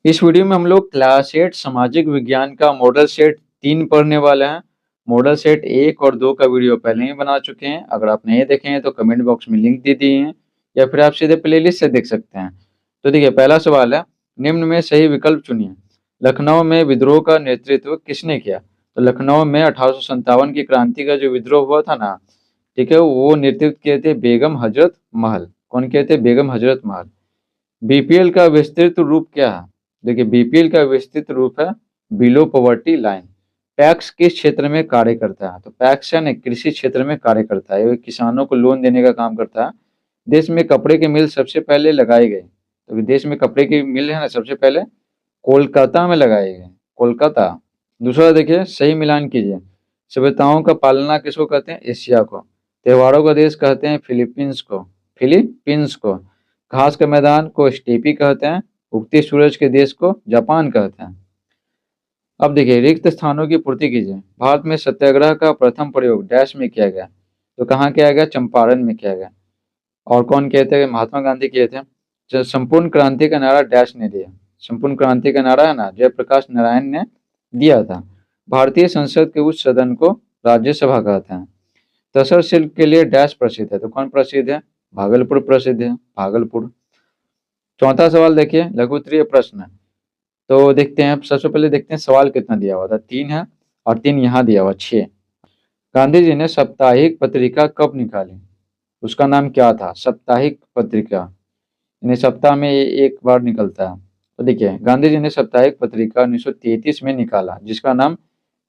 इस वीडियो में हम लोग क्लास 8 सामाजिक विज्ञान का मॉडल सेट 3 पढ़ने वाले हैं। मॉडल सेट 1 और 2 का वीडियो पहले ही बना चुके हैं। अगर आप नहीं देखे हैं तो कमेंट बॉक्स में लिंक दे दिए हैं या फिर आप सीधे प्लेलिस्ट से देख सकते हैं। तो देखिए, पहला सवाल है, निम्न में सही विकल्प चुनिए। लखनऊ में विद्रोह का नेतृत्व किसने किया? तो लखनऊ में 1857 की क्रांति का जो विद्रोह हुआ था ना, ठीक है, वो नेतृत्व किए थे बेगम हजरत महल। कौन किए थे? बेगम हजरत महल। बीपीएल का विस्तृत रूप क्या है? देखिए, बीपीएल का विस्तृत रूप है बिलो पॉवर्टी लाइन। पैक्स किस क्षेत्र में कार्य करता है? तो पैक्स है ना, कृषि क्षेत्र में कार्य करता है। ये किसानों को लोन देने का काम करता है। देश में कपड़े के मिल सबसे पहले लगाए गए, तो देश में कपड़े की मिल है ना, सबसे पहले कोलकाता में लगाए गए। कोलकाता। दूसरा देखिए, सही मिलान कीजिए। सभ्यताओं का पालना किसको कहते हैं? एशिया को। त्योहारों का देश कहते हैं फिलीपींस को। फिलीपींस को। घास के मैदान को स्टेपी कहते हैं। उगते सूरज के देश को जापान कहते हैं। अब देखिए, रिक्त स्थानों की पूर्ति कीजिए। भारत में सत्याग्रह का प्रथम प्रयोग डैश में किया गया? तो कहाँ किया गया? चंपारण में किया गया। और कौन किए थे? महात्मा गांधी किए थे। जो संपूर्ण क्रांति का नारा डैश ने दिया? संपूर्ण क्रांति का नारा है ना, जयप्रकाश नारायण ने दिया था। भारतीय संसद के उच्च सदन को राज्यसभा कहते हैं। तसर शिल्प के लिए डैश प्रसिद्ध है? तो कौन प्रसिद्ध है? भागलपुर प्रसिद्ध है, भागलपुर। चौथा सवाल देखिए, लघु उत्तरीय प्रश्न। तो देखते हैं, सबसे पहले देखते हैं सवाल कितना दिया हुआ था। 3 है और 3 यहाँ दिया हुआ 6। गांधी जी ने साप्ताहिक पत्रिका कब निकाली? उसका नाम क्या था? साप्ताहिक पत्रिका, यानी सप्ताह में एक बार निकलता है। तो देखिए, गांधी जी ने साप्ताहिक पत्रिका 1933 में निकाला, जिसका नाम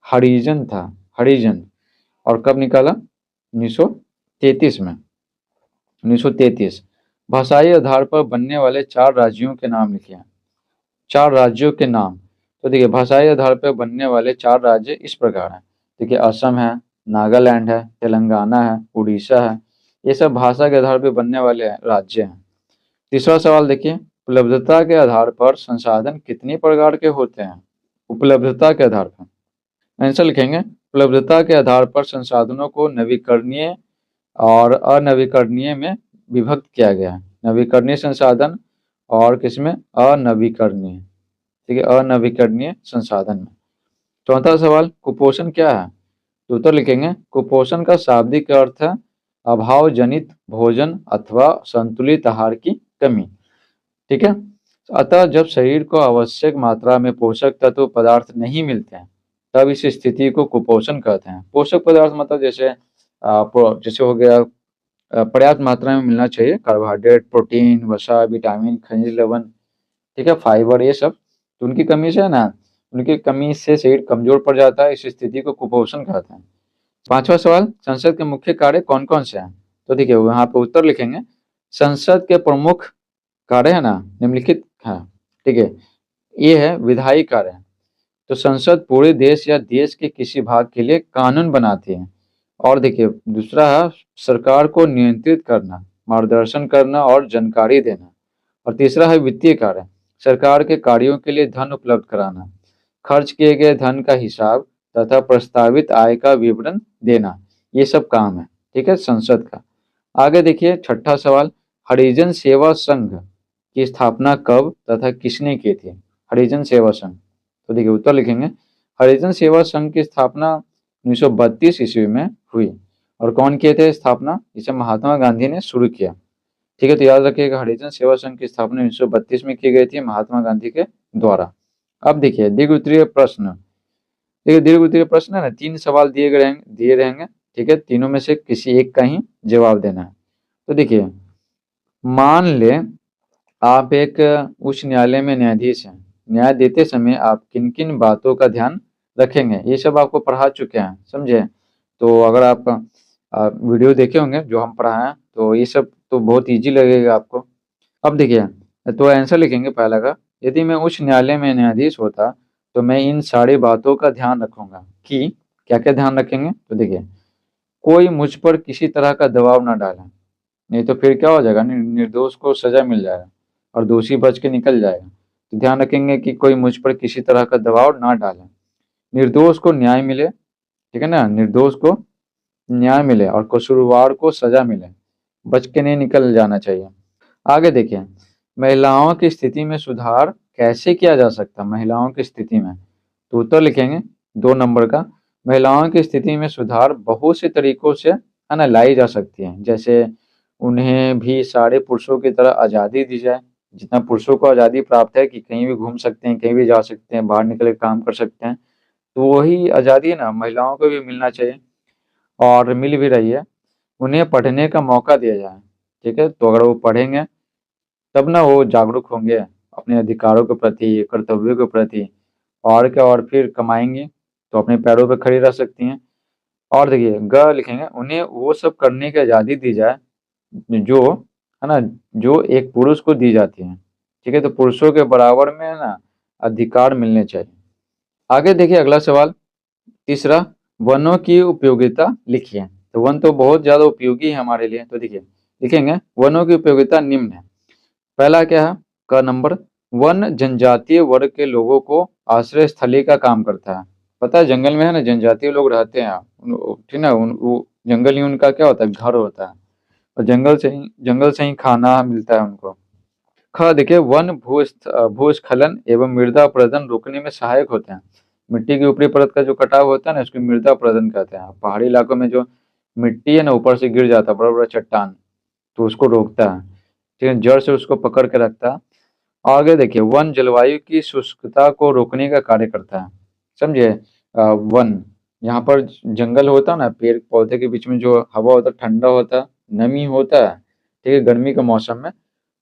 हरिजन था। हरिजन। और कब निकाला? 1933 में। 1933। भाषाई आधार पर बनने वाले 4 राज्यों के नाम लिखे हैं। 4 राज्यों के नाम। तो देखिए, भाषाई आधार पर बनने वाले 4 राज्य इस प्रकार हैं। देखिए, असम है, नागालैंड है, तेलंगाना है, उड़ीसा है। ये सब भाषा के आधार पर बनने वाले राज्य हैं। तीसरा सवाल देखिए, उपलब्धता के आधार पर संसाधन कितने प्रकार के होते हैं? उपलब्धता के आधार पर आंसर लिखेंगे। उपलब्धता के आधार पर संसाधनों को नवीकरणीय और अनवीकरणीय में विभक्त किया गया है। नवीकरणीय संसाधन और किसमें? अनवीकरणीय। ठीक है, अनवीकरणीय संसाधन में। चौथा सवाल, कुपोषण क्या है? तो उत्तर लिखेंगे, कुपोषण का शाब्दिक अर्थ है अभाव जनित भोजन अथवा संतुलित आहार की कमी। ठीक है। अतः जब शरीर को आवश्यक मात्रा में पोषक तत्व पदार्थ नहीं मिलते हैं, तब इस स्थिति को कुपोषण कहते हैं। पोषक पदार्थ मतलब जैसे हो गया, पर्याप्त मात्रा में मिलना चाहिए कार्बोहाइड्रेट, प्रोटीन, वसा, विटामिन, खनिज लवण, ठीक है, फाइबर, ये सब। तो उनकी कमी से है ना, उनकी कमी से शरीर कमजोर पड़ जाता है। इस स्थिति को कुपोषण कहते हैं। पांचवा सवाल, संसद के मुख्य कार्य कौन कौन से हैं? तो देखिए, वहां पे उत्तर लिखेंगे। संसद के प्रमुख कार्य है ना, निम्नलिखित है। ठीक है। ये है विधायी कार्य। तो संसद पूरे देश या देश के किसी भाग के लिए कानून बनाती है। और देखिए, दूसरा है सरकार को नियंत्रित करना, मार्गदर्शन करना और जानकारी देना। और तीसरा है वित्तीय कार्य, सरकार के कार्यों के लिए धन उपलब्ध कराना, खर्च किए गए धन का हिसाब तथा प्रस्तावित आय का विवरण देना। ये सब काम है, ठीक है, संसद का। आगे देखिए, छठा सवाल, हरिजन सेवा संघ की स्थापना कब तथा किसने की थी? हरिजन सेवा संघ। तो देखिए, उत्तर लिखेंगे। हरिजन सेवा संघ की स्थापना 1932 ईस्वी में हुई। और कौन किए थे स्थापना? इसे महात्मा गांधी ने शुरू किया। ठीक है, तो याद रखिएगा, हरिजन सेवा संघ की स्थापना 1932 में की गई थी महात्मा गांधी के द्वारा। अब देखिए, दीर्घ उत्तरीय प्रश्न। देखिए, दीर्घ उत्तरीय प्रश्न है ना, 3 सवाल दिए रहेंगे। ठीक है, तीनों में से किसी एक का ही जवाब देना है। तो देखिए, मान ले आप एक उच्च न्यायालय में न्यायाधीश हैं। न्याय देते समय आप किन किन बातों का ध्यान रखेंगे? ये सब आपको पढ़ा चुके हैं, समझे? तो अगर आप वीडियो देखे होंगे जो हम पढ़ाए, तो ये सब तो बहुत इजी लगेगा आपको। अब देखिए, तो आंसर लिखेंगे पहला का, यदि मैं उच्च न्यायालय में न्यायाधीश होता तो मैं इन सारी बातों का ध्यान रखूंगा कि क्या क्या ध्यान रखेंगे। तो देखिए, कोई मुझ पर किसी तरह का दबाव ना डाले, नहीं तो फिर क्या हो जाएगा, निर्दोष को सजा मिल जाएगा और दोषी बच के निकल जाएगा। तो ध्यान रखेंगे कि कोई मुझ पर किसी तरह का दबाव ना डाले, निर्दोष को न्याय मिले, ठीक है ना, निर्दोष को न्याय मिले और कसूरवार को सजा मिले, बच के नहीं निकल जाना चाहिए। आगे देखिए, महिलाओं की स्थिति में सुधार कैसे किया जा सकता है महिलाओं की स्थिति में? तो उत्तर लिखेंगे 2 नंबर का, महिलाओं की स्थिति में सुधार बहुत से तरीकों से है ना लाई जा सकती है। जैसे उन्हें भी सारे पुरुषों की तरह आज़ादी दी जाए, जितना पुरुषों को आज़ादी प्राप्त है कि कहीं भी घूम सकते हैं, कहीं भी जा सकते हैं, बाहर निकल के काम कर सकते हैं, तो वही आज़ादी है ना महिलाओं को भी मिलना चाहिए और मिल भी रही है। उन्हें पढ़ने का मौका दिया जाए, ठीक है? तो अगर वो पढ़ेंगे तब ना वो जागरूक होंगे अपने अधिकारों के प्रति, कर्तव्यों के प्रति और क्या और फिर कमाएँगी तो अपने पैरों पे खड़ी रह सकती हैं। और देखिए ग लिखेंगे उन्हें वो सब करने की आज़ादी दी जाए जो है ना जो एक पुरुष को दी जाती है, ठीक है? तो पुरुषों के बराबर में है ना अधिकार मिलने चाहिए। आगे देखिए अगला सवाल तीसरा, वनों की उपयोगिता लिखिए। तो वन तो बहुत ज़्यादा उपयोगी है हमारे लिए, तो देखिए लिखेंगे वनों की उपयोगिता निम्न है। पहला क्या है क नंबर, वन जनजातीय वर्ग के लोगों को आश्रय स्थली का काम करता है। पता है जंगल में है ना जनजातीय लोग रहते हैं, ठीक ना, वो जंगल ही उनका क्या होता है घर होता है और जंगल से ही खाना मिलता है उनको। ख देखिए वन भूस्खलन एवं मृदा अपरदन रोकने में सहायक होते हैं। मिट्टी की ऊपरी परत का जो कटाव होता है ना इसको मृदा अपरदन कहते हैं। पहाड़ी इलाकों में जो मिट्टी है ना ऊपर से गिर जाता है बड़ा बड़ा चट्टान, तो उसको रोकता है, ठीक है, जड़ से उसको पकड़ के रखता है। आगे देखिए वन जलवायु की शुष्कता को रोकने का कार्य करता है, समझे? वन यहाँ पर जंगल होता है ना, पेड़ पौधे के बीच में जो हवा होता है ठंडा होता है, नमी होता है, ठीक है, गर्मी के मौसम में।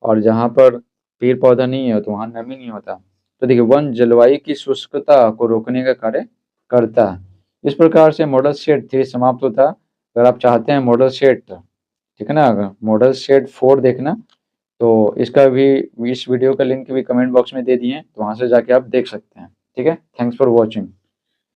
और जहाँ पर पेड़ पौधा नहीं है तो वहाँ नमी नहीं होता। तो देखिए वन जलवायु की शुष्कता को रोकने का कार्य करता है। इस प्रकार से मॉडल सेट 3 समाप्त होता है। अगर आप चाहते हैं मॉडल सेट, ठीक है ना, अगर मॉडल सेट 4 देखना तो इसका भी इस वीडियो का लिंक भी कमेंट बॉक्स में दे दिए हैं, तो वहाँ से जाके आप देख सकते हैं। ठीक है, थैंक्स फॉर वॉचिंग।